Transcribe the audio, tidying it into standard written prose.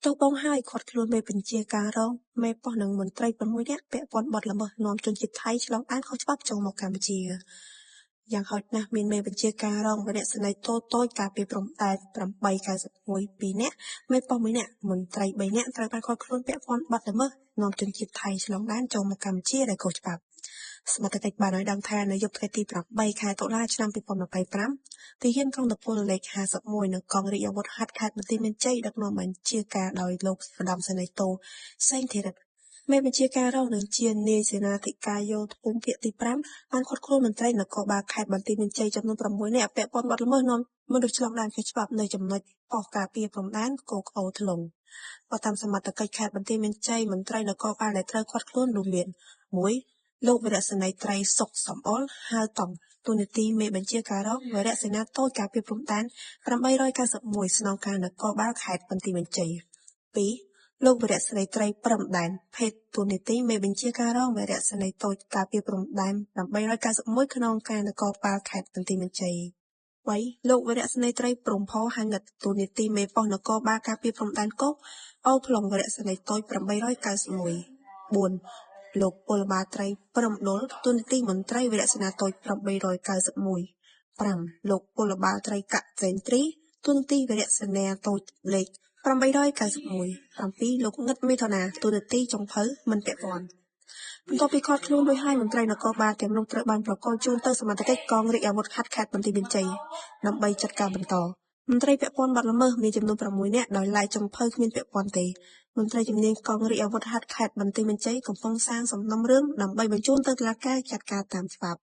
លោកបងហើយគាត់ខ្លួនមេបញ្ជាការរងមេប៉ុស្តិ៍នឹងមន្ត្រី6នាក់ពាក់ព័ន្ធបទល្មើសនាំជនជាតិថៃឆ្លងដែនខុសច្បាប់ចូលមកកម្ពុជាយ៉ាងហោចណាស់មានមេបញ្ជាការរងវរៈសេនីយ៍តូចការពីព្រំដែន891 2នាក់មេប៉ុស្តិ៍1នាក់មន្ត្រី3នាក់ត្រូវបានឃាត់ខ្លួនពាក់ព័ន្ធបទល្មើសនាំជនជាតិថៃឆ្លងដែនចូលមកកម្ពុជាដោយខុសច្បាប់សមត្ថកិច្ចបានឲ្យដឹងថានៅយប់ថ្ងៃទី8ខែតុលាឆ្នាំ2025ទីហ៊ានកងទពលលេខ51នៅកងរាជអាវុធហត្ថខេត្តបន្ទាយមានជ័យដឹកនាំបញ្ជាការដោយលោកឧត្តមសេនីយ៍តូសេងធីរិទ្ធមេបញ្ជាការរងនឹងជានាយសេនាធិការយោធភូមិភាគទី5បានឃាត់ខ្លួនមន្ត្រីនគរបាលខេត្តបន្ទាយមានជ័យចំនួន6នាក់ពាក់ព័ន្ធបទល្មើសនាំមនុស្សឆ្លងដែនខុសច្បាប់នៅចំណុចប៉ុស្តិ៍ការពារព្រំដែនគោកអូថ្លុងបើតាមសមត្ថកិច្ចខេត្តបន្ទាយមានជ័យមន្ត្រីនគរបាលដែលត្រូវឃាត់ខ្លួនរួមមាន1លោកវរៈសេនីយ៍ត្រីសុកសំអល់ហៅតំទូនីតិមេបញ្ជាការរងវរៈសេនាតូចការពារព្រំដែន891ស្នងការនគរបាលខេត្តបន្ទាយមានជ័យ2លោកវរៈសេនីយ៍ត្រីព្រំដែនភេទទូនីតិមេបញ្ជាការរងវរៈសេនីយ៍តូចការពារព្រំដែន891ក្នុងការនគរបាលខេត្តបន្ទាយមានជ័យ3លោកវរៈសេនីយ៍ត្រីព្រំផហង្ហិតទូនីតិមេប៉ុស្តិ៍នគរបាលការពារព្រំដែនគោកអូថ្លុងវរៈសេនីយ៍តូច891 4លោកពលបាត្រីព្រំដុលទូនីតិមន្ត្រីវរៈសេនាតូច891 5លោកពលបាលត្រីកចេនត្រីទូនីតិវរៈសេនាតូចលេខ891 7លោកងឹតមេថុនាទូនីតិចុងភៅមិនពាក់ព័ន្ធបន្ទាប់ពីឃាត់ខ្លួនដោយហើយមន្ត្រីនគរបាលទាំងនោះត្រូវបានប្រកល់ជូនទៅសមត្ថកិច្ចកងរាជអាវុធហត្ថខេត្តបន្ទាយមានជ័យដើម្បីចាត់ការបន្តមន្ត្រីពាក់ព័ន្ធបទល្មើសមានចំនួន6នាក់ដោយឡែកចុងភៅគ្មានពាក់ព័ន្ធទេមន្ត្រីជំនាញកងរាជអាវុធហត្ថខេត្តបន្ទាយមានជ័យកំពុងសាងសំណុំរឿងដើម្បីបញ្ជូនទៅតុលាការចាត់ការតាមច្បាប់